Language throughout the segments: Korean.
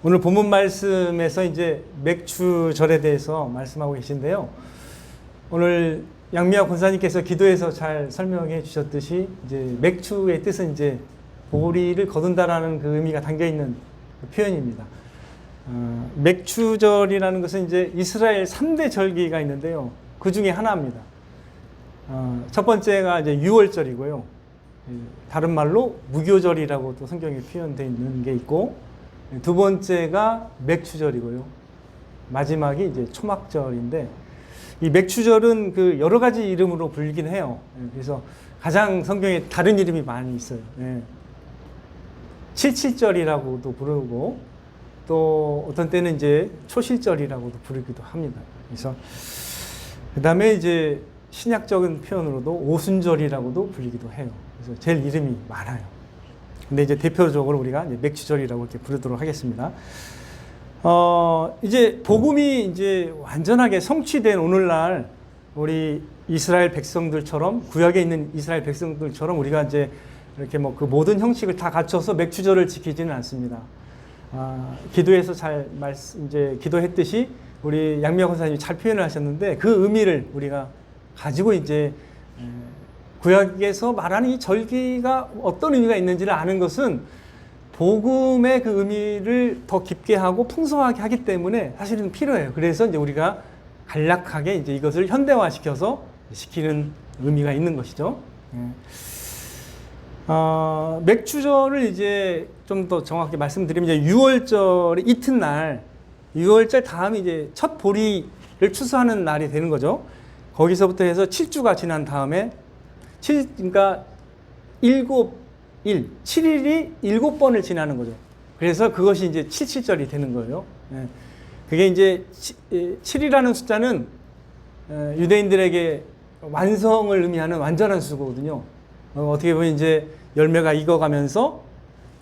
오늘 본문 말씀에서 이제 맥추절에 대해서 말씀하고 계신데요. 오늘 양미아 권사님께서 기도에서 잘 설명해 주셨듯이 이제 맥추의 뜻은 이제 보리를 거둔다라는 그 의미가 담겨 있는 그 표현입니다. 맥추절이라는 것은 이제 이스라엘 3대 절기가 있는데요. 그 중에 하나입니다. 첫 번째가 이제 유월절이고요. 다른 말로 무교절이라고 또 성경에 표현되어 있는 게 있고, 두 번째가 맥추절이고요. 마지막이 이제 초막절인데, 이 맥추절은 그 여러 가지 이름으로 불리긴 해요. 그래서 가장 성경에 다른 이름이 많이 있어요. 칠칠절이라고도 부르고, 또 어떤 때는 이제 초실절이라고도 부르기도 합니다. 그래서 그 다음에 이제 신약적인 표현으로도 오순절이라고도 불리기도 해요. 그래서 제일 이름이 많아요. 근데 이제 대표적으로 우리가 이제 맥추절이라고 이렇게 부르도록 하겠습니다. 이제 복음이 이제 완전하게 성취된 오늘날 우리 이스라엘 백성들처럼, 구약에 있는 이스라엘 백성들처럼 우리가 이제 이렇게 뭐 그 모든 형식을 다 갖춰서 맥추절을 지키지는 않습니다. 기도에서 이제 기도했듯이 우리 양미아 권사님이 잘 표현을 하셨는데, 그 의미를 우리가 가지고 이제 구약에서 말하는 이 절기가 어떤 의미가 있는지를 아는 것은 복음의 그 의미를 더 깊게 하고 풍성하게 하기 때문에 사실은 필요해요. 그래서 이제 우리가 간략하게 이제 이것을 현대화시켜서 시키는 의미가 있는 것이죠. 맥추절을 이제 좀 더 정확히 말씀드리면 이제 유월절 이튿날, 유월절 다음이 이제 첫 보리를 추수하는 날이 되는 거죠. 거기서부터 해서 7주가 지난 다음에 그러니까 7일, 7일이 7번을 지나는 거죠. 그래서 그것이 이제 77절이 되는 거예요. 그게 이제 7이라는 숫자는 유대인들에게 완성을 의미하는 완전한 수거든요. 어떻게 보면 이제 열매가 익어가면서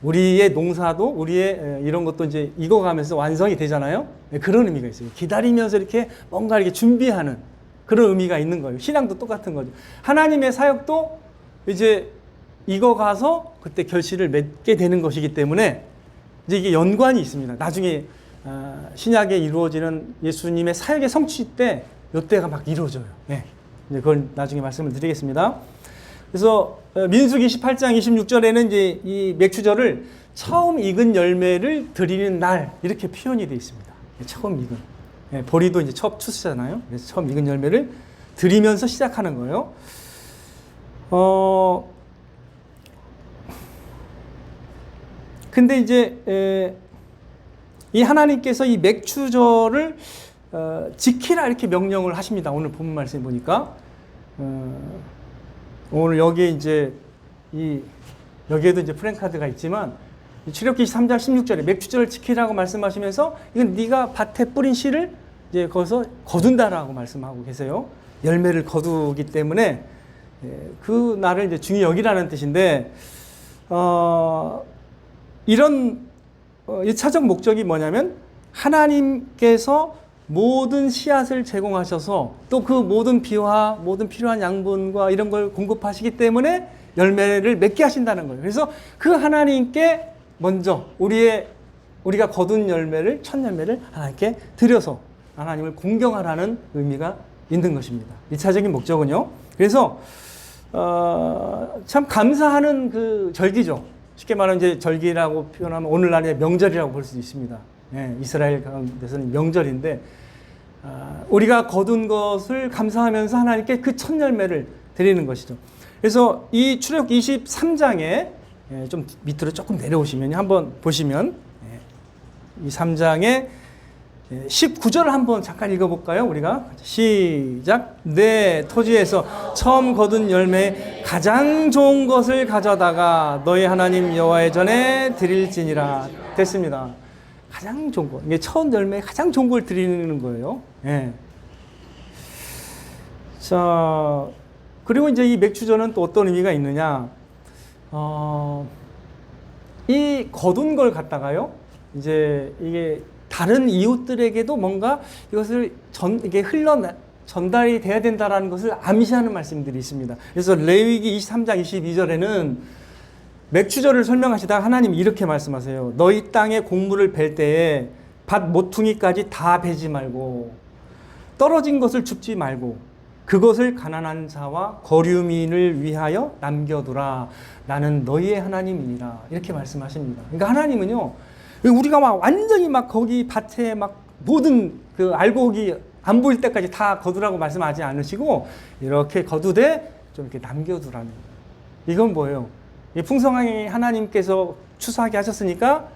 우리의 농사도, 우리의 이런 것도 이제 익어가면서 완성이 되잖아요. 그런 의미가 있어요. 기다리면서 이렇게 뭔가 이렇게 준비하는 그런 의미가 있는 거예요. 신앙도 똑같은 거죠. 하나님의 사역도 이제 익어가서 그때 결실을 맺게 되는 것이기 때문에 이제 이게 연관이 있습니다. 나중에 신약에 이루어지는 예수님의 사역의 성취 때 이때가 막 이루어져요. 이제 그건 나중에 말씀을 드리겠습니다. 그래서 민수기 28장 26절에는 이제 이 맥추절을 처음 익은 열매를 드리는 날 이렇게 표현이 되어 있습니다. 처음 익은. 보리도 이제 첫 추수잖아요. 그래서 처음 익은 열매를 드리면서 시작하는 거예요. 근데 이제 이 하나님께서 이 맥추절을 지키라 이렇게 명령을 하십니다. 오늘 본문 말씀 보니까 오늘 여기에 이제 여기에도 이제 프랭카드가 있지만 출애굽기 3장 16절에 맥추절을 지키라고 말씀하시면서 이건 네가 밭에 뿌린 씨를 이제 거기서 거둔다라고 말씀하고 계세요. 열매를 거두기 때문에 그 날을 이제 중히 여기라는 뜻인데, 이런 1차적 목적이 뭐냐면 하나님께서 모든 씨앗을 제공하셔서 또 그 모든 비와 모든 필요한 양분과 이런 걸 공급하시기 때문에 열매를 맺게 하신다는 거예요. 그래서 그 하나님께 먼저 우리가 거둔 열매를, 첫 열매를 하나님께 드려서 하나님을 공경하라는 의미가 있는 것입니다. 1차적인 목적은요. 그래서 참 감사하는 그 절기죠. 쉽게 말하면 이제 절기라고 표현하면 오늘날의 명절이라고 볼 수도 있습니다. 이스라엘 가운데서는 명절인데 우리가 거둔 것을 감사하면서 하나님께 그 첫 열매를 드리는 것이죠. 그래서 이 출애굽기 23장에 좀 밑으로 조금 내려오시면 한번 보시면 이 3장에 19절을 한번 잠깐 읽어볼까요? 우리가 시작. 내 토지에서 처음 거둔 열매 가장 좋은 것을 가져다가 너희 하나님 여호와의 전에 드릴지니라. 됐습니다. 가장 좋은 것, 이게 첫 열매 가장 좋은 걸 드리는 거예요. 자, 그리고 이제 이 맥추절은 또 어떤 의미가 있느냐? 이 거둔 걸 갖다가요, 이제 이게 다른 이웃들에게도 뭔가 이것을 이게 전달이 돼야 된다라는 것을 암시하는 말씀들이 있습니다. 그래서 레위기 23장 22절에는 맥추절을 설명하시다가 하나님이 이렇게 말씀하세요. 너희 땅에 곡물을 벨 때에 밭 모퉁이까지 다 베지 말고 떨어진 것을 줍지 말고 그것을 가난한 자와 거류민을 위하여 남겨두라. 나는 너희의 하나님이니라. 이렇게 말씀하십니다. 그러니까 하나님은요, 우리가 막 완전히 막 거기 밭에 막 모든 그 알곡이 안 보일 때까지 다 거두라고 말씀하지 않으시고 이렇게 거두되 좀 이렇게 남겨두라는 거예요. 이건 뭐예요? 풍성하게 하나님께서 추수하게 하셨으니까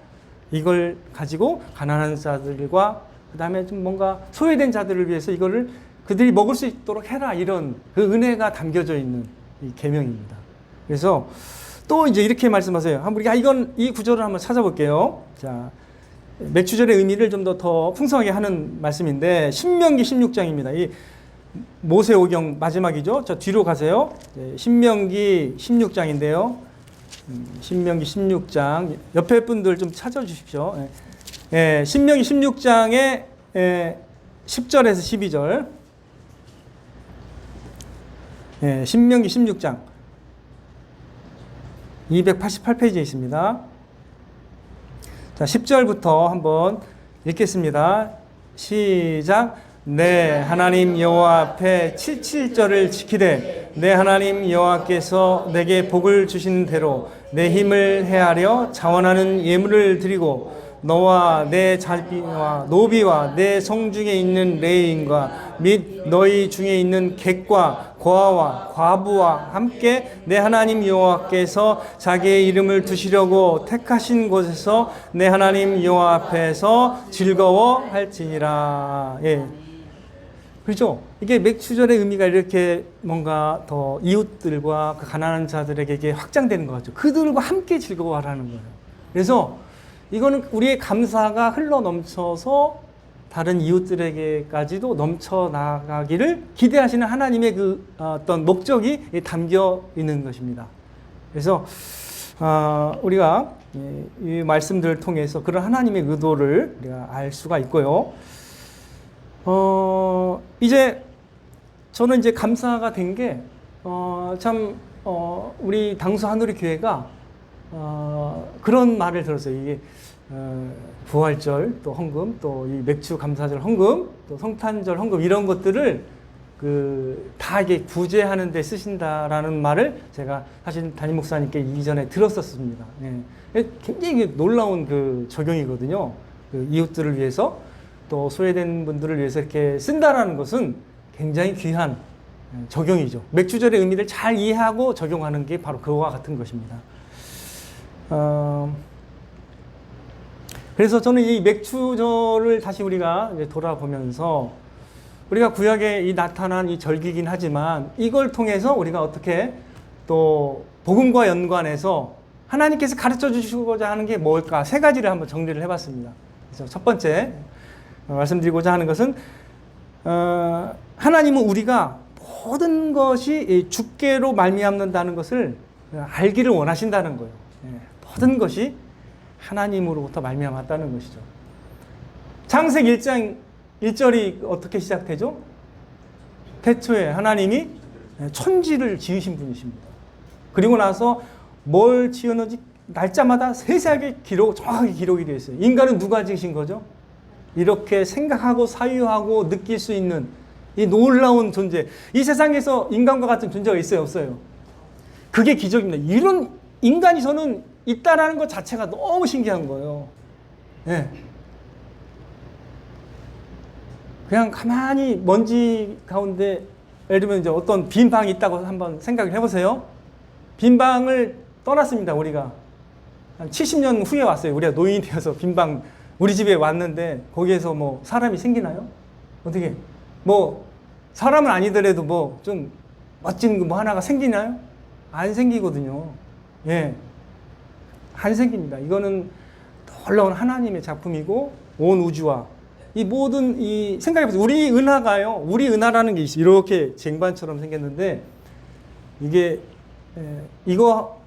이걸 가지고 가난한 자들과 그 다음에 좀 뭔가 소외된 자들을 위해서 이거를 그들이 먹을 수 있도록 해라. 이런 그 은혜가 담겨져 있는 이 계명입니다. 그래서 또 이제 이렇게 말씀하세요. 한번 우리가 이 구절을 한번 찾아볼게요. 자, 맥추절의 의미를 좀 더 풍성하게 하는 말씀인데 신명기 16장입니다. 이 모세오경 마지막이죠. 저 뒤로 가세요. 신명기 16장인데요. 신명기 16장 옆에 분들 좀 찾아주십시오. 신명기 16장의 10절에서 12절. 신명기 16장 288페이지에 있습니다. 자, 10절부터 한번 읽겠습니다. 시작. 내 하나님 여호와 앞에 77절을 지키되 내 하나님 여호와께서 내게 복을 주신 대로 내 힘을 헤아려 자원하는 예물을 드리고 너와 내 자비와 노비와 내 성중에 있는 레인과 및 너희 중에 있는 객과 고아와 과부와 함께 내 하나님 여호와께서 자기의 이름을 두시려고 택하신 곳에서 내 하나님 여호와 앞에서 즐거워할지니라. 예. 그렇죠? 이게 맥추절의 의미가 이렇게 뭔가 더 이웃들과 그 가난한 자들에게 이게 확장되는 것 같죠. 그들과 함께 즐거워하라는 거예요. 그래서 이거는 우리의 감사가 흘러 넘쳐서 다른 이웃들에게까지도 넘쳐 나가기를 기대하시는 하나님의 그 어떤 목적이 담겨 있는 것입니다. 그래서 우리가 이 말씀들을 통해서 그런 하나님의 의도를 우리가 알 수가 있고요. 이제 저는 이제 감사가 된 게 우리 당수 하누리 교회가 그런 말을 들었어요. 이게 부활절 또 헌금, 또 이 맥주 감사절 헌금, 또 성탄절 헌금 이런 것들을 다 이게 구제하는 데 쓰신다라는 말을 제가 사실 담임 목사님께 이전에 들었었습니다. 예. 굉장히 놀라운 그 적용이거든요. 그 이웃들을 위해서 또 소외된 분들을 위해서 이렇게 쓴다라는 것은 굉장히 귀한 적용이죠. 맥주절의 의미를 잘 이해하고 적용하는 게 바로 그와 같은 것입니다. 그래서 저는 이 맥추절을 다시 우리가 이제 돌아보면서 우리가 구약에 이 나타난 이 절기긴 하지만 이걸 통해서 우리가 어떻게 또 복음과 연관해서 하나님께서 가르쳐 주시고자 하는 게 뭘까? 세 가지를 한번 정리를 해봤습니다. 그래서 첫 번째 말씀드리고자 하는 것은 하나님은 우리가 모든 것이 주께로 말미암는다는 것을 알기를 원하신다는 거예요. 모든 것이 하나님으로부터 말미암았다는 것이죠. 창세기 1장 1절이 어떻게 시작되죠? 태초에 하나님이 천지를 지으신 분이십니다. 그리고 나서 뭘 지었는지 날짜마다 세세하게 정확하게 기록이 되어 있어요. 인간은 누가 지으신 거죠? 이렇게 생각하고 사유하고 느낄 수 있는 이 놀라운 존재. 이 세상에서 인간과 같은 존재가 있어요, 없어요? 그게 기적입니다. 이런 인간이 저는 있다라는 것 자체가 너무 신기한 거예요. 네. 그냥 가만히 먼지 가운데 예를 들면 이제 어떤 빈 방이 있다고 한번 생각을 해보세요. 빈 방을 떠났습니다, 우리가. 한 70년 후에 왔어요. 우리가 노인이 되어서 빈 방 우리 집에 왔는데 거기에서 뭐 사람이 생기나요? 어떻게? 뭐 사람은 아니더라도 뭐 좀 멋진 뭐 하나가 생기나요? 안 생기거든요. 예. 안 생깁니다. 이거는 놀라운 하나님의 작품이고 온 우주와 이 모든 이 생각해보세요. 우리 은하가요. 우리 은하라는 게 있어요. 이렇게 쟁반처럼 생겼는데 이게 이거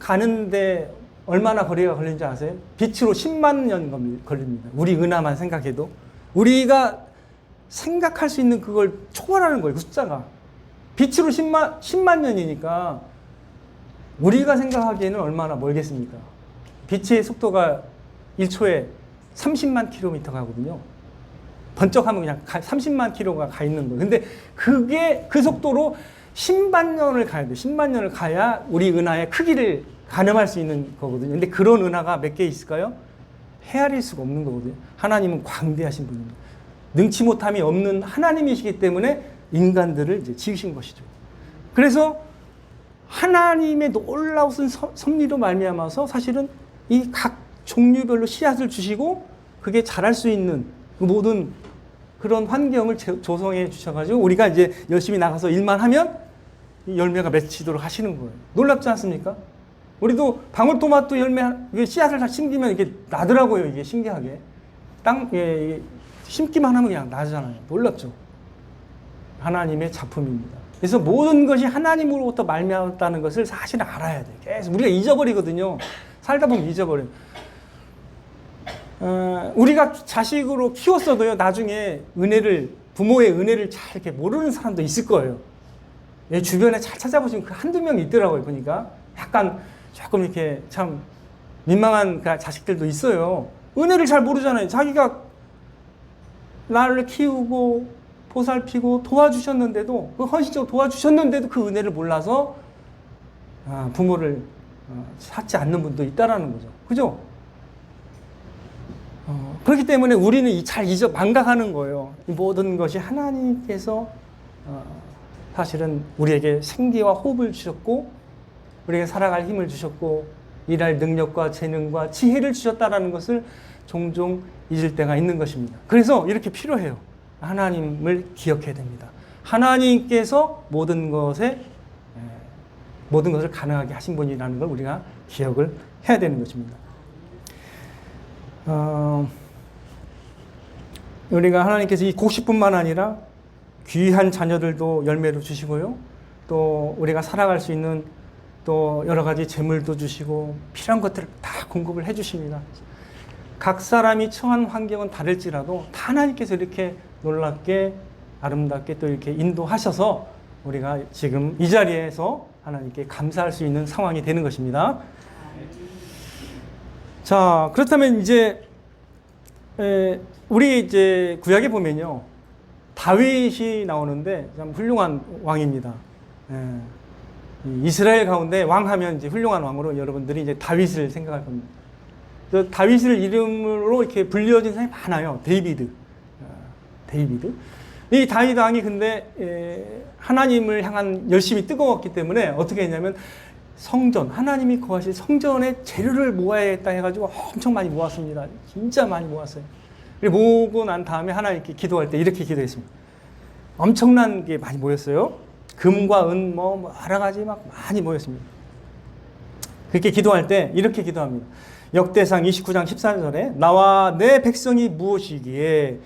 가는데 얼마나 거리가 걸리는지 아세요? 빛으로 10만 년 걸립니다. 우리 은하만 생각해도 우리가 생각할 수 있는 그걸 초월하는 거예요. 그 숫자가 빛으로 10만 년이니까 우리가 생각하기에는 얼마나 멀겠습니까? 빛의 속도가 1초에 30만 킬로미터 가거든요. 번쩍하면 그냥 30만 킬로가 가 있는 거예요. 근데 그게 그 속도로 10만 년을 가야 돼요. 10만 년을 가야 우리 은하의 크기를 가늠할 수 있는 거거든요. 근데 그런 은하가 몇 개 있을까요? 헤아릴 수가 없는 거거든요. 하나님은 광대하신 분입니다. 능치 못함이 없는 하나님이시기 때문에 인간들을 이제 지으신 것이죠. 그래서 하나님의 놀라우신 섭리로 말미암아서 사실은 이 각 종류별로 씨앗을 주시고 그게 자랄 수 있는 모든 그런 환경을 조성해 주셔가지고 우리가 이제 열심히 나가서 일만 하면 열매가 맺히도록 하시는 거예요. 놀랍지 않습니까? 우리도 방울토마토 열매 씨앗을 다 심기면 이게 나더라고요. 이게 신기하게 심기만 하면 그냥 나잖아요. 놀랍죠. 하나님의 작품입니다. 그래서 모든 것이 하나님으로부터 말미암았다는 것을 사실 알아야 돼요. 계속 우리가 잊어버리거든요. 살다 보면 잊어버려요. 우리가 자식으로 키웠어도요, 나중에 부모의 은혜를 잘 이렇게 모르는 사람도 있을 거예요. 주변에 잘 찾아보시면 그 한두 명 있더라고요, 보니까. 약간 조금 이렇게 참 민망한 자식들도 있어요. 은혜를 잘 모르잖아요. 자기가 나를 키우고 보살피고 도와주셨는데도, 그 헌신적으로 도와주셨는데도 그 은혜를 몰라서 부모를 찾지 않는 분도 있다라는 거죠. 그죠? 그렇기 때문에 우리는 잘 망각하는 거예요. 이 모든 것이 하나님께서 사실은 우리에게 생기와 호흡을 주셨고 우리에게 살아갈 힘을 주셨고 일할 능력과 재능과 지혜를 주셨다라는 것을 종종 잊을 때가 있는 것입니다. 그래서 이렇게 필요해요. 하나님을 기억해야 됩니다. 하나님께서 모든 것을 가능하게 하신 분이라는 걸 우리가 기억을 해야 되는 것입니다. 우리가 하나님께서 이 곡식뿐만 아니라 귀한 자녀들도 열매로 주시고요. 또 우리가 살아갈 수 있는 또 여러 가지 재물도 주시고 필요한 것들을 다 공급을 해 주십니다. 각 사람이 처한 환경은 다를지라도 다 하나님께서 이렇게 놀랍게 아름답게 또 이렇게 인도하셔서 우리가 지금 이 자리에서 하나님께 감사할 수 있는 상황이 되는 것입니다. 자, 그렇다면 이제 우리 이제 구약에 보면요, 다윗이 나오는데 참 훌륭한 왕입니다. 이스라엘 가운데 왕하면 이제 훌륭한 왕으로 여러분들이 이제 다윗을 생각할 겁니다. 다윗을 이름으로 이렇게 불려진 사람이 많아요. 데이비드. 이 다윗 왕이 근데 하나님을 향한 열심이 뜨거웠기 때문에 어떻게 했냐면 성전, 하나님이 거하실 성전에 재료를 모아야겠다 해가지고 엄청 많이 모았습니다. 진짜 많이 모았어요. 그리고 모으고 난 다음에 하나님께 기도할 때 이렇게 기도했습니다. 엄청난 게 많이 모였어요. 금과 은 여러 가지 막 많이 모였습니다. 그렇게 기도할 때 이렇게 기도합니다. 역대상 29장 14절에 나와 내 백성이 무엇이기에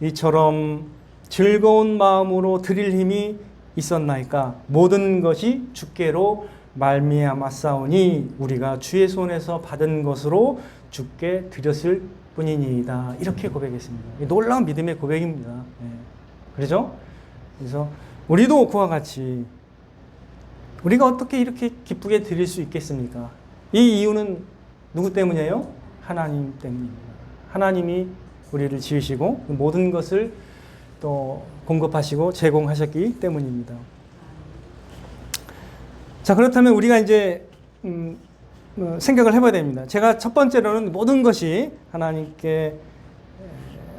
이처럼 즐거운 마음으로 드릴 힘이 있었나이까? 모든 것이 주께로 말미암았사오니 우리가 주의 손에서 받은 것으로 주께 드렸을 뿐이니이다. 이렇게 고백했습니다. 놀라운 믿음의 고백입니다. 그렇죠? 그래서 우리도 그와 같이 우리가 어떻게 이렇게 기쁘게 드릴 수 있겠습니까? 이 이유는 누구 때문이에요? 하나님 때문입니다. 하나님이 우리를 지으시고 모든 것을 또 공급하시고 제공하셨기 때문입니다. 자, 그렇다면 우리가 이제 생각을 해봐야 됩니다. 제가 첫 번째로는 모든 것이 하나님께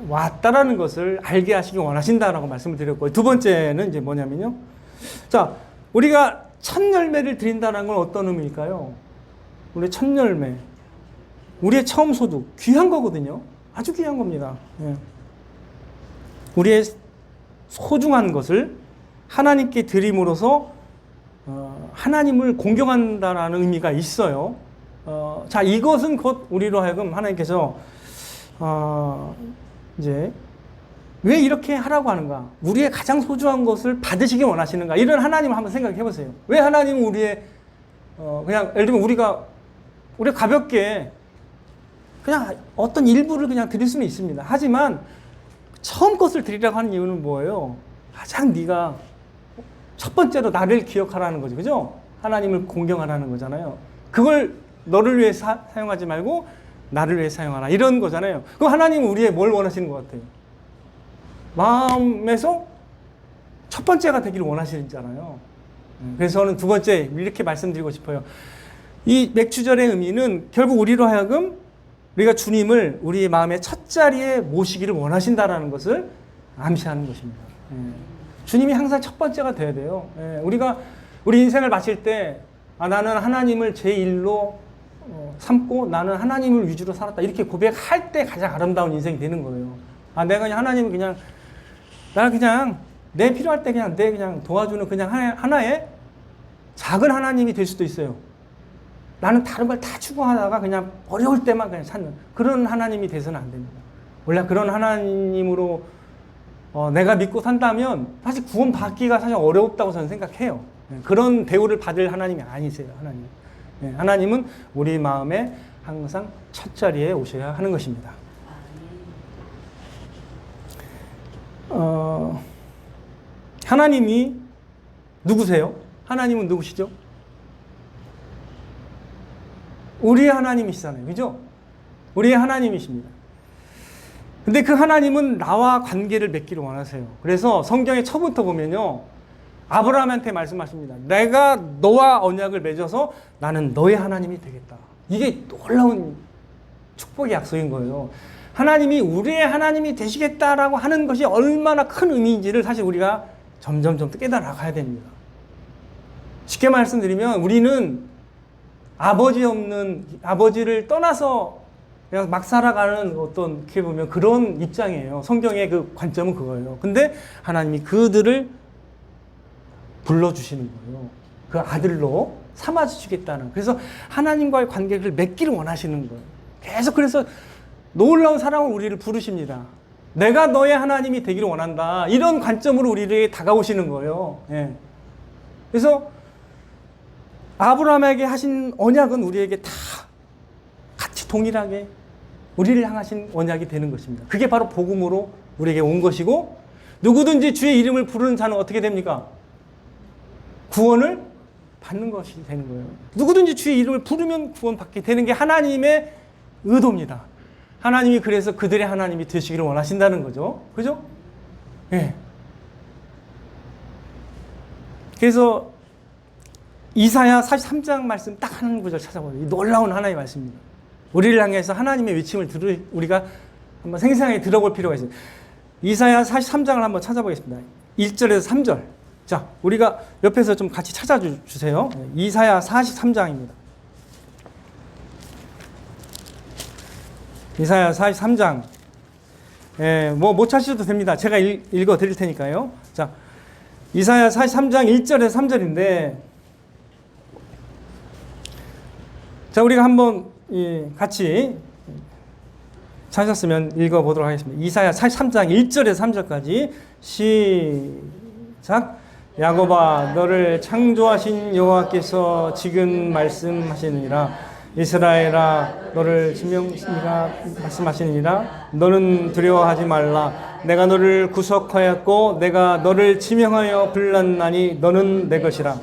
왔다라는 것을 알게 하시기 원하신다라고 말씀을 드렸고, 두 번째는 이제 뭐냐면요. 자, 우리가 첫 열매를 드린다는 건 어떤 의미일까요? 우리 첫 열매, 우리의 처음 소득, 귀한 거거든요. 아주 귀한 겁니다. 우리의 소중한 것을 하나님께 드림으로써 하나님을 공경한다라는 의미가 있어요. 자, 이것은 곧 우리로 하여금 하나님께서 이제 왜 이렇게 하라고 하는가? 우리의 가장 소중한 것을 받으시기 원하시는가? 이런 하나님을 한번 생각해 보세요. 왜 하나님은 우리의 그냥 예를 들면 우리가 가볍게 그냥 어떤 일부를 그냥 드릴 수는 있습니다. 하지만 처음 것을 드리라고 하는 이유는 뭐예요? 가장 네가 첫 번째로 나를 기억하라는 거죠. 그죠? 하나님을 공경하라는 거잖아요. 그걸 너를 위해 사용하지 말고 나를 위해 사용하라 이런 거잖아요. 그럼 하나님은 우리의 뭘 원하시는 것 같아요? 마음에서 첫 번째가 되기를 원하시잖아요. 그래서 저는 두 번째 이렇게 말씀드리고 싶어요. 이 맥주절의 의미는 결국 우리로 하여금 우리가 주님을 우리의 마음의 첫 자리에 모시기를 원하신다라는 것을 암시하는 것입니다. 주님이 항상 첫 번째가 돼야 돼요. 우리가 우리 인생을 마칠 때 나는 하나님을 제1로 삼고 나는 하나님을 위주로 살았다 이렇게 고백할 때 가장 아름다운 인생이 되는 거예요. 내가 그냥 하나님을 그냥 나 그냥 내 필요할 때 그냥 내 그냥 도와주는 그냥 하나의 작은 하나님이 될 수도 있어요. 나는 다른 걸 다 추구하다가 그냥 어려울 때만 그냥 찾는 그런 하나님이 돼서는 안 됩니다. 원래 그런 하나님으로 내가 믿고 산다면 사실 구원 받기가 사실 어렵다고 저는 생각해요. 그런 대우를 받을 하나님이 아니세요. 하나님. 하나님은 우리 마음에 항상 첫 자리에 오셔야 하는 것입니다. 하나님이 누구세요? 하나님은 누구시죠? 우리의 하나님이시잖아요. 그죠? 우리의 하나님이십니다. 근데 그 하나님은 나와 관계를 맺기를 원하세요. 그래서 성경의 처음부터 보면요. 아브라함한테 말씀하십니다. 내가 너와 언약을 맺어서 나는 너의 하나님이 되겠다. 이게 놀라운 축복의 약속인 거예요. 하나님이 우리의 하나님이 되시겠다라고 하는 것이 얼마나 큰 의미인지를 사실 우리가 점점 깨달아 가야 됩니다. 쉽게 말씀드리면 우리는 아버지 없는, 아버지를 떠나서 그냥 막 살아가는 어떤, 어떻게 보면 그런 입장이에요. 성경의 그 관점은 그거예요. 근데 하나님이 그들을 불러주시는 거예요. 그 아들로 삼아주시겠다는. 그래서 하나님과의 관계를 맺기를 원하시는 거예요. 계속 그래서 놀라운 사랑으로 우리를 부르십니다. 내가 너의 하나님이 되기를 원한다. 이런 관점으로 우리에게 다가오시는 거예요. 예. 그래서 아브라함에게 하신 언약은 우리에게 다 같이 동일하게 우리를 향하신 언약이 되는 것입니다. 그게 바로 복음으로 우리에게 온 것이고 누구든지 주의 이름을 부르는 자는 어떻게 됩니까? 구원을 받는 것이 되는 거예요. 누구든지 주의 이름을 부르면 구원받게 되는 게 하나님의 의도입니다. 하나님이 그래서 그들의 하나님이 되시기를 원하신다는 거죠. 그죠? 예. 그래서 이사야 43장 말씀 딱 한 구절 찾아보세요. 놀라운 하나님의 말씀입니다. 우리를 향해서 하나님의 외침을 우리가 한번 생생하게 들어볼 필요가 있습니다. 이사야 43장을 한번 찾아보겠습니다. 1절에서 3절. 자, 우리가 옆에서 좀 같이 찾아주세요. 이사야 43장입니다. 이사야 43장. 못 찾으셔도 됩니다. 제가 읽어 드릴 테니까요. 자, 이사야 43장 1절에서 3절인데, 자, 우리가 한번 같이 찾았으면 읽어 보도록 하겠습니다. 이사야 43장 1절에서 3절까지 시작. 야곱아, 너를 창조하신 여호와께서 지금 말씀하시느니라. 이스라엘아, 너를 지명하시니라 말씀하시느니라. 너는 두려워하지 말라. 내가 너를 구속하였고 내가 너를 지명하여 불렀나니 너는 내 것이라.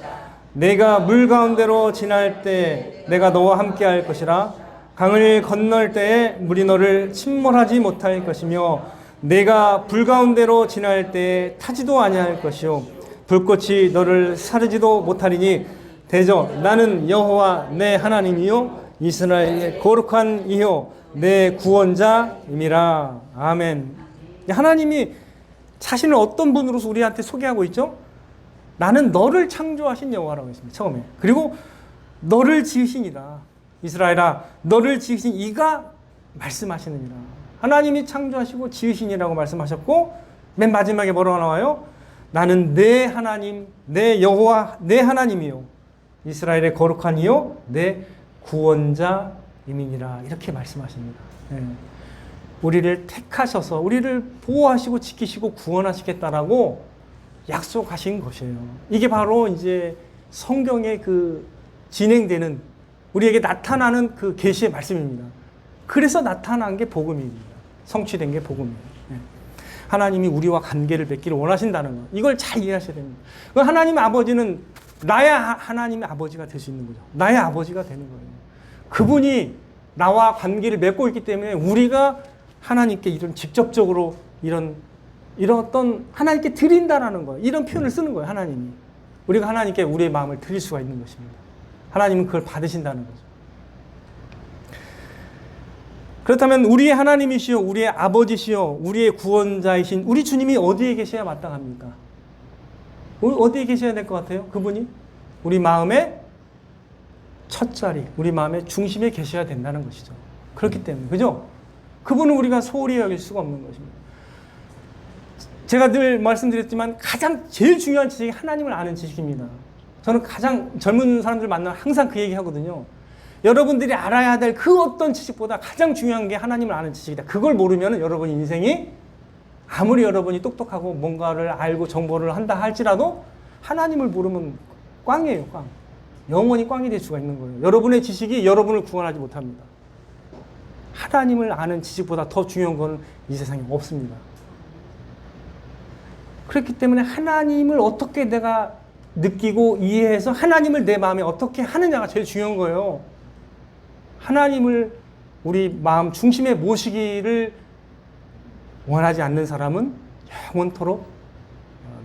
내가 물 가운데로 지날 때 내가 너와 함께 할 것이라. 강을 건널 때에 물이 너를 침몰하지 못할 것이며 내가 불 가운데로 지날 때에 타지도 아니할 것이요 불꽃이 너를 사르지도 못하리니 대저 나는 여호와 내 하나님이요 이스라엘의 거룩한 이요 내 구원자임이라. 아멘. 하나님이 자신을 어떤 분으로서 우리한테 소개하고 있죠? 나는 너를 창조하신 여호와라고 했습니다. 처음에. 그리고 너를 지으시니라. 이스라엘아, 너를 지으신 이가 말씀하시느니라. 하나님이 창조하시고 지으시니라고 말씀하셨고 맨 마지막에 뭐라고 나와요? 나는 내 하나님, 내 여호와, 내 하나님이요 이스라엘의 거룩한 이요 내 구원자임이니라. 이렇게 말씀하십니다. 우리를 택하셔서 우리를 보호하시고 지키시고 구원하시겠다라고 약속하신 것이에요. 이게 바로 이제 성경의 그 진행되는 우리에게 나타나는 그 계시의 말씀입니다. 그래서 나타난 게 복음입니다. 성취된 게 복음이에요. 하나님이 우리와 관계를 맺기를 원하신다는 거. 이걸 잘 이해하셔야 됩니다. 하나님 아버지는 나야 하나님의 아버지가 될 수 있는 거죠. 나의 아버지가 되는 거예요. 그분이 나와 관계를 맺고 있기 때문에 우리가 하나님께 이런 직접적으로 이런 어떤 하나님께 드린다라는 거예요. 이런 표현을 쓰는 거예요. 하나님이. 우리가 하나님께 우리의 마음을 드릴 수가 있는 것입니다. 하나님은 그걸 받으신다는 거죠. 그렇다면 우리의 하나님이시여, 우리의 아버지시여, 우리의 구원자이신 우리 주님이 어디에 계셔야 마땅합니까? 어디에 계셔야 될 것 같아요? 그분이 우리 마음의 첫 자리, 우리 마음의 중심에 계셔야 된다는 것이죠. 그렇기 때문에, 그죠? 그분은 우리가 소홀히 여길 수가 없는 것입니다. 제가 늘 말씀드렸지만 제일 중요한 지식이 하나님을 아는 지식입니다. 저는 가장 젊은 사람들 만나면 항상 그 얘기 하거든요. 여러분들이 알아야 될 그 어떤 지식보다 가장 중요한 게 하나님을 아는 지식이다. 그걸 모르면 여러분 인생이 아무리 여러분이 똑똑하고 뭔가를 알고 정보를 한다 할지라도 하나님을 모르면 꽝이에요, 꽝. 영원히 꽝이 될 수가 있는 거예요. 여러분의 지식이 여러분을 구원하지 못합니다. 하나님을 아는 지식보다 더 중요한 건 이 세상에 없습니다. 그렇기 때문에 하나님을 어떻게 내가 느끼고 이해해서 하나님을 내 마음에 어떻게 하느냐가 제일 중요한 거예요. 하나님을 우리 마음 중심에 모시기를 원하지 않는 사람은 영원토록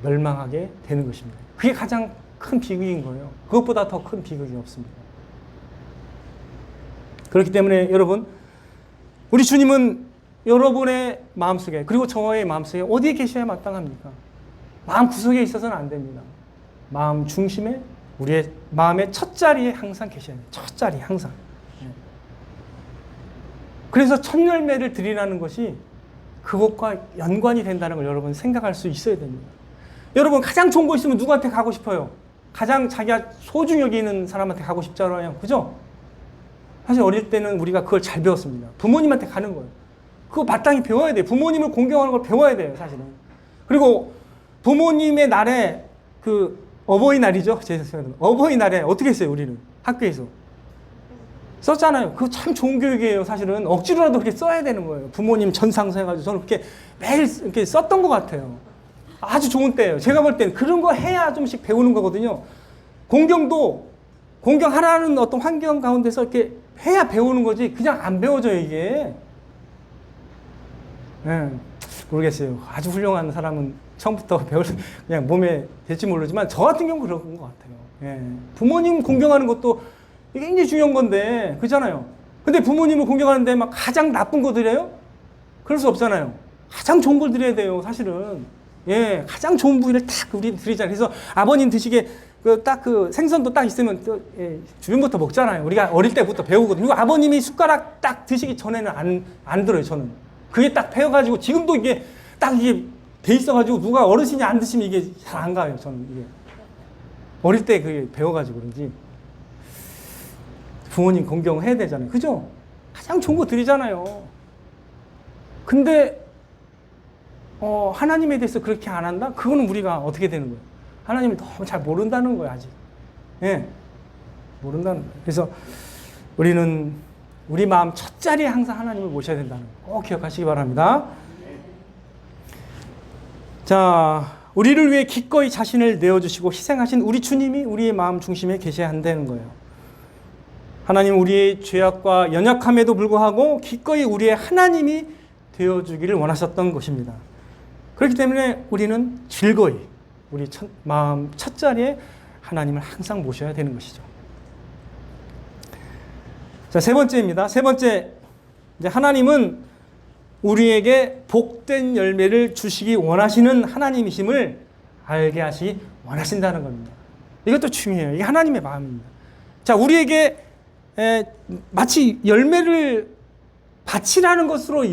멸망하게 되는 것입니다. 그게 가장 큰 비극인 거예요. 그것보다 더 큰 비극이 없습니다. 그렇기 때문에 여러분, 우리 주님은 여러분의 마음속에, 그리고 저의 마음속에 어디에 계셔야 마땅합니까? 마음 구석에 있어서는 안 됩니다. 마음 중심에, 우리의 마음의 첫 자리에 항상 계셔야 돼요. 첫 자리 항상. 그래서 첫 열매를 드리라는 것이 그것과 연관이 된다는 걸 여러분 생각할 수 있어야 됩니다. 여러분 가장 좋은 거 있으면 누구한테 가고 싶어요? 가장 자기가 소중히 여기는 사람한테 가고 싶잖아요. 그죠? 사실 어릴 때는 우리가 그걸 잘 배웠습니다. 부모님한테 가는 거예요. 그거 마땅히 배워야 돼요. 부모님을 공경하는 걸 배워야 돼요, 사실은. 그리고 부모님의 날에 어버이날이죠. 제 생각에는. 어버이날에 어떻게 했어요, 우리는? 학교에서. 썼잖아요. 그거 참 좋은 교육이에요, 사실은. 억지로라도 그렇게 써야 되는 거예요. 부모님 전상서 해가지고 저는 그렇게 매일 이렇게 썼던 것 같아요. 아주 좋은 때예요. 제가 볼 때는 그런 거 해야 좀씩 배우는 거거든요. 공경하라는 어떤 환경 가운데서 이렇게 해야 배우는 거지, 그냥 안 배워져요, 이게. 모르겠어요. 아주 훌륭한 사람은 처음부터 그냥 몸에 될지 모르지만, 저 같은 경우는 그런 것 같아요. 부모님 공경하는 것도 이게 굉장히 중요한 건데, 그렇잖아요. 근데 부모님을 공경하는데 막 가장 나쁜 거 드려요? 그럴 수 없잖아요. 가장 좋은 걸 드려야 돼요, 사실은. 가장 좋은 부위를 딱 우리 드리잖아요. 그래서 아버님 드시게 생선도 딱 있으면 주변부터 먹잖아요. 우리가 어릴 때부터 배우거든요. 그리고 아버님이 숟가락 딱 드시기 전에는 안 들어요, 저는. 그게 딱 배워가지고, 지금도 이게 딱 이게 돼 있어가지고, 누가 어르신이 안 드시면 이게 잘 안 가요, 저는. 이게. 어릴 때 그게 배워가지고 그런지. 부모님 공경해야 되잖아요. 그죠? 가장 좋은 거 드리잖아요. 근데, 하나님에 대해서 그렇게 안 한다? 그거는 우리가 어떻게 되는 거예요? 하나님을 너무 잘 모른다는 거예요, 아직. 모른다는 거예요. 그래서 우리는 우리 마음 첫 자리에 항상 하나님을 모셔야 된다는 거 꼭 기억하시기 바랍니다. 자, 우리를 위해 기꺼이 자신을 내어주시고 희생하신 우리 주님이 우리의 마음 중심에 계셔야 한다는 거예요. 하나님 우리의 죄악과 연약함에도 불구하고 기꺼이 우리의 하나님이 되어주기를 원하셨던 것입니다. 그렇기 때문에 우리는 즐거이 우리 마음 첫 자리에 하나님을 항상 모셔야 되는 것이죠. 자, 세 번째입니다. 세 번째, 이제 하나님은 우리에게 복된 열매를 주시기 원하시는 하나님이심을 알게 하시기 원하신다는 겁니다. 이것도 중요해요. 이게 하나님의 마음입니다. 자, 우리에게 마치 열매를 바치라는 것으로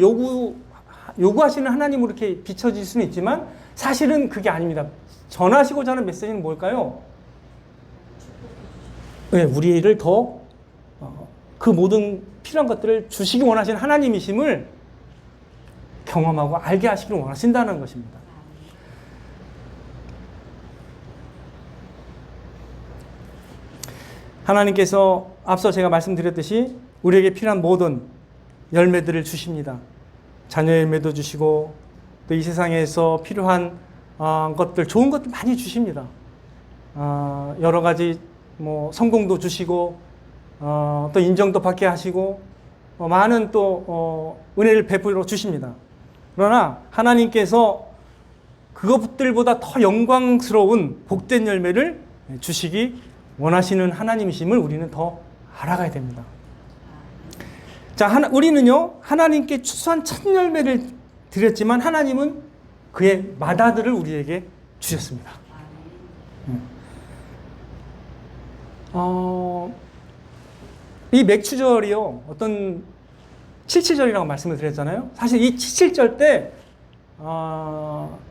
요구하시는 하나님으로 이렇게 비춰질 수는 있지만 사실은 그게 아닙니다. 전하시고자 하는 메시지는 뭘까요? 우리를 더 그 모든 필요한 것들을 주시기 원하시는 하나님이심을 경험하고 알게 하시기를 원하신다는 것입니다. 하나님께서 앞서 제가 말씀드렸듯이 우리에게 필요한 모든 열매들을 주십니다. 자녀 열매도 주시고 또 이 세상에서 필요한 것들, 좋은 것들 많이 주십니다. 여러 가지 뭐 성공도 주시고 또 인정도 받게 하시고 많은 또 은혜를 베풀어 주십니다. 그러나 하나님께서 그것들보다 더 영광스러운 복된 열매를 주시기 원하시는 하나님이심을 우리는 더 알아가야 됩니다. 자, 우리는요, 하나님께 추수한 첫 열매를 드렸지만 하나님은 그의 맏아들을 우리에게 주셨습니다. 이 맥추절이요, 어떤 칠칠절이라고 말씀을 드렸잖아요. 사실 이 칠칠절 때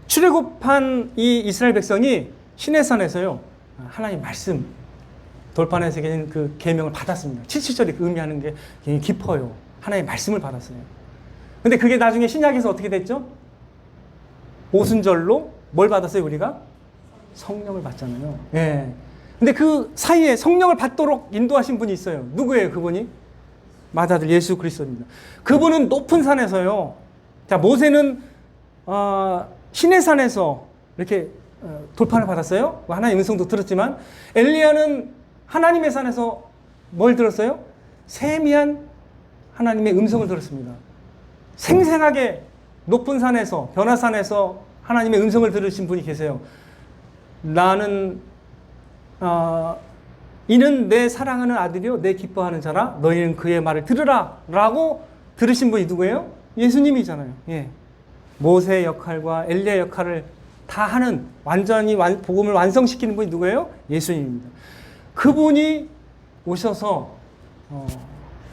출애굽한 이 이스라엘 백성이 시내산에서요, 하나님 말씀 돌판에 새겨진 그 계명을 받았습니다. 칠칠절이 의미하는 게 굉장히 깊어요. 하나님의 말씀을 받았어요. 근데 그게 나중에 신약에서 어떻게 됐죠? 오순절로 뭘 받았어요, 우리가? 성령을 받잖아요. 예. 근데 그 사이에 성령을 받도록 인도하신 분이 있어요. 누구예요, 그분이? 맏아들 예수 그리스도입니다. 그분은 높은 산에서요. 자, 모세는 시내산에서 이렇게 돌판을 받았어요. 하나님의 음성도 들었지만, 엘리야는 하나님의 산에서 뭘 들었어요? 세미한 하나님의 음성을 들었습니다. 생생하게 높은 산에서, 변화산에서 하나님의 음성을 들으신 분이 계세요. 이는 내 사랑하는 아들이요 내 기뻐하는 자라, 너희는 그의 말을 들으라 라고 들으신 분이 누구예요? 예수님이잖아요. 예. 모세의 역할과 엘리야의 역할을 다 하는, 완전히 복음을 완성시키는 분이 누구예요? 예수님입니다. 그분이 오셔서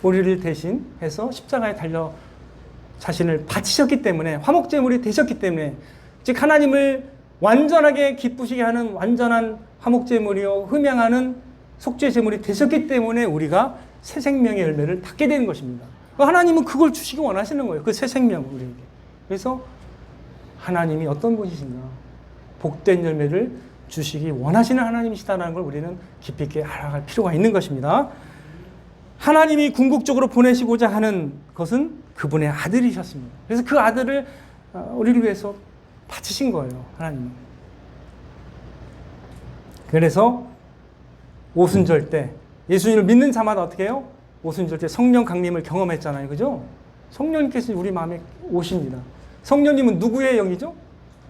우리를 대신해서 십자가에 달려 자신을 바치셨기 때문에, 화목제물이 되셨기 때문에, 즉 하나님을 완전하게 기쁘시게 하는 완전한 화목제물이요 흠양하는 속죄 제물이 되셨기 때문에 우리가 새 생명의 열매를 받게 되는 것입니다. 하나님은 그걸 주시기 원하시는 거예요. 그 새 생명을 우리에게. 그래서 하나님이 어떤 분이신가, 복된 열매를 주시기 원하시는 하나님이시다는 걸 우리는 깊이 있게 알아갈 필요가 있는 것입니다. 하나님이 궁극적으로 보내시고자 하는 것은 그분의 아들이셨습니다. 그래서 그 아들을 우리를 위해서 바치신 거예요, 하나님은. 그래서 오순절 때 예수님을 믿는 자마다 어떻게 해요? 오순절 때 성령 강림을 경험했잖아요, 그죠? 성령님께서 우리 마음에 오십니다. 성령님은 누구의 영이죠?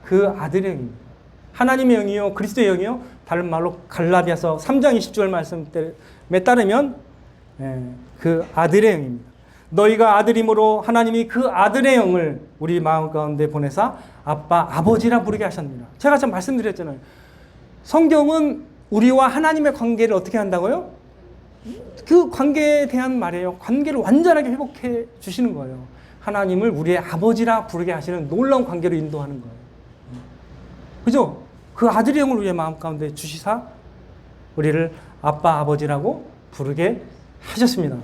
그 아들의 영입니다. 하나님의 영이요, 그리스도의 영이요, 다른 말로 갈라디아서 3장 20절 말씀에 따르면 그 아들의 영입니다. 너희가 아들이므로 하나님이 그 아들의 영을 우리 마음 가운데 보내사 아빠, 아버지라 부르게 하셨느니라. 제가 참 말씀드렸잖아요. 성경은 우리와 하나님의 관계를 어떻게 한다고요? 그 관계에 대한 말이에요. 관계를 완전하게 회복해 주시는 거예요. 하나님을 우리의 아버지라 부르게 하시는 놀라운 관계로 인도하는 거예요. 그죠? 그 아들의 영을 우리의 마음 가운데 주시사 우리를 아빠, 아버지라고 부르게 하셨습니다.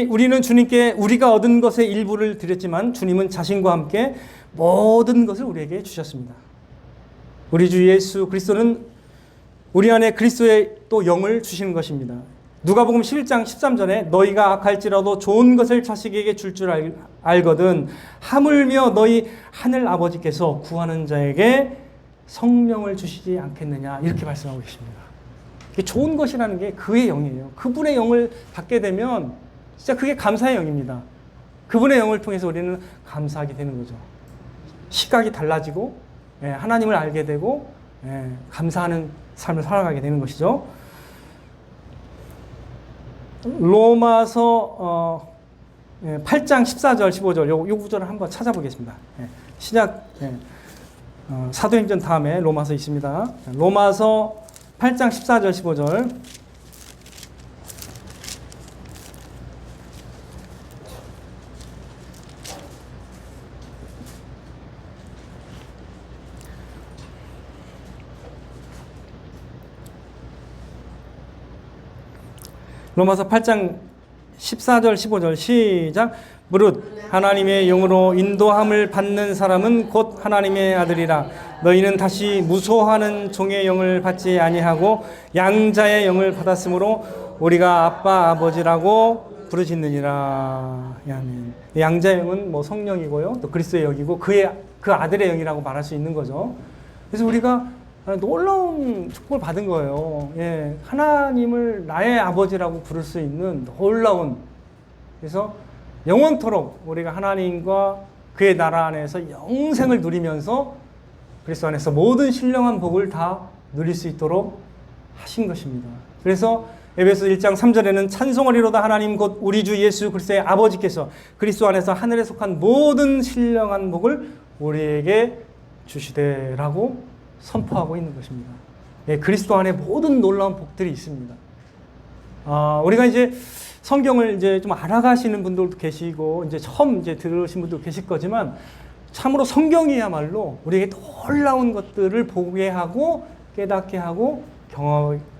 우리는 주님께 우리가 얻은 것의 일부를 드렸지만 주님은 자신과 함께 모든 것을 우리에게 주셨습니다. 우리 주 예수 그리스도는 우리 안에 그리스도의 또 영을 주시는 것입니다. 누가복음 11장 13절에 너희가 악할지라도 좋은 것을 자식에게 줄 알거든 하물며 너희 하늘 아버지께서 구하는 자에게 성령을 주시지 않겠느냐, 이렇게 말씀하고 계십니다. 좋은 것이라는 게 그의 영이에요. 그분의 영을 받게 되면 진짜 그게 감사의 영입니다. 그분의 영을 통해서 우리는 감사하게 되는 거죠. 시각이 달라지고 하나님을 알게 되고 감사하는 삶을 살아가게 되는 것이죠. 로마서 8장 14절 15절 요 구절을 한번 찾아보겠습니다. 신약 사도행전 다음에 로마서 있습니다. 로마서 8장 14절 15절 로마서 8장 14절 15절 시작. 무릇 하나님의 영으로 인도함을 받는 사람은 곧 하나님의 아들이라. 너희는 다시 무소하는 종의 영을 받지 아니하고 양자의 영을 받았으므로 우리가 아빠 아버지라고 부르짖느니라. 아멘. 양자형은 뭐 성령이고요. 또 그리스도의 영이고 그 아들의 영이라고 말할 수 있는 거죠. 그래서 우리가 놀라운 축복을 받은 거예요. 예, 하나님을 나의 아버지라고 부를 수 있는 놀라운. 그래서 영원토록 우리가 하나님과 그의 나라 안에서 영생을 누리면서 그리스도 안에서 모든 신령한 복을 다 누릴 수 있도록 하신 것입니다. 그래서 에베소 1장 3절에는 찬송하리로다 하나님 곧 우리 주 예수 그리스도의 아버지께서 그리스도 안에서 하늘에 속한 모든 신령한 복을 우리에게 주시되라고 선포하고 있는 것입니다. 예, 그리스도 안에 모든 놀라운 복들이 있습니다. 우리가 이제 성경을 이제 좀 알아가시는 분들도 계시고 이제 처음 이제 들으신 분도 계실 거지만 참으로 성경이야말로 우리에게 놀라운 것들을 보게 하고 깨닫게 하고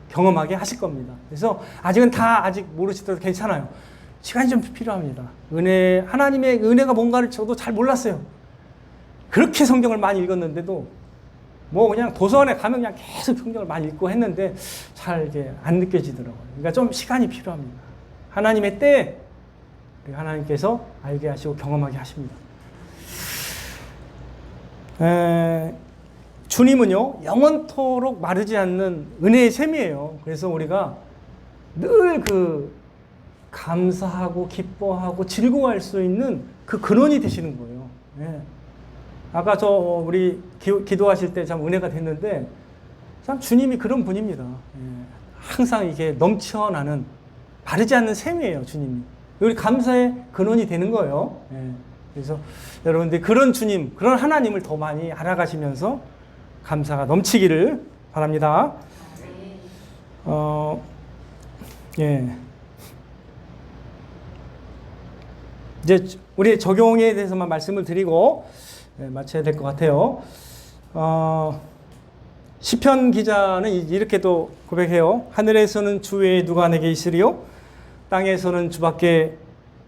경험하게 하실 겁니다. 그래서 아직은 다 아직 모르시더라도 괜찮아요. 시간이 좀 필요합니다. 하나님의 은혜가 뭔가를 저도 잘 몰랐어요. 그렇게 성경을 많이 읽었는데도 뭐 그냥 도서관에 가면 그냥 계속 성경을 많이 읽고 했는데 잘 이게 안 느껴지더라고요. 그러니까 좀 시간이 필요합니다. 하나님의 때에 하나님께서 알게 하시고 경험하게 하십니다. 주님은요, 영원토록 마르지 않는 은혜의 샘이에요. 그래서 우리가 늘 감사하고 기뻐하고 즐거워할 수 있는 그 근원이 되시는 거예요. 예. 아까 우리 기도하실 때 참 은혜가 됐는데, 참 주님이 그런 분입니다. 예. 항상 이게 넘쳐나는, 마르지 않는 샘이에요, 주님이. 우리 감사의 근원이 되는 거예요. 예. 그래서 여러분들 그런 주님, 그런 하나님을 더 많이 알아가시면서 감사가 넘치기를 바랍니다. 예. 이제 우리 적용에 대해서만 말씀을 드리고 마쳐야 될 것 같아요. 시편 기자는 이렇게 또 고백해요. 하늘에서는 주 외에 누가 내게 있으리요? 땅에서는 주밖에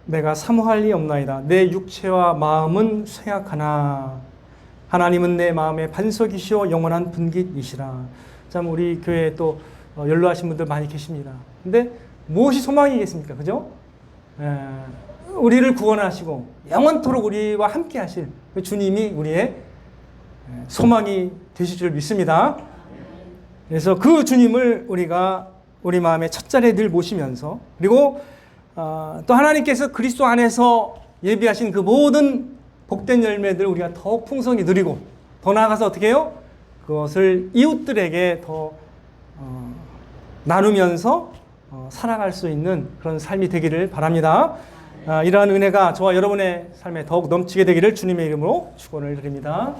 내가 사모할 리 없나이다. 내 육체와 마음은 쇠약하나 하나님은 내 마음의 반석이시오 영원한 분깃이시라. 참 우리 교회에 또 연로하신 분들 많이 계십니다. 근데 무엇이 소망이겠습니까? 그죠? 우리를 구원하시고 영원토록 우리와 함께 하실 그 주님이 우리의 소망이 되실 줄 믿습니다. 그래서 그 주님을 우리가 우리 마음의 첫 자리에 늘 모시면서, 그리고 또 하나님께서 그리스도 안에서 예비하신 그 모든 복된 열매들 우리가 더욱 풍성히 누리고, 더 나아가서 어떻게 해요? 그것을 이웃들에게 더 나누면서 살아갈 수 있는 그런 삶이 되기를 바랍니다. 이러한 은혜가 저와 여러분의 삶에 더욱 넘치게 되기를 주님의 이름으로 축원을 드립니다.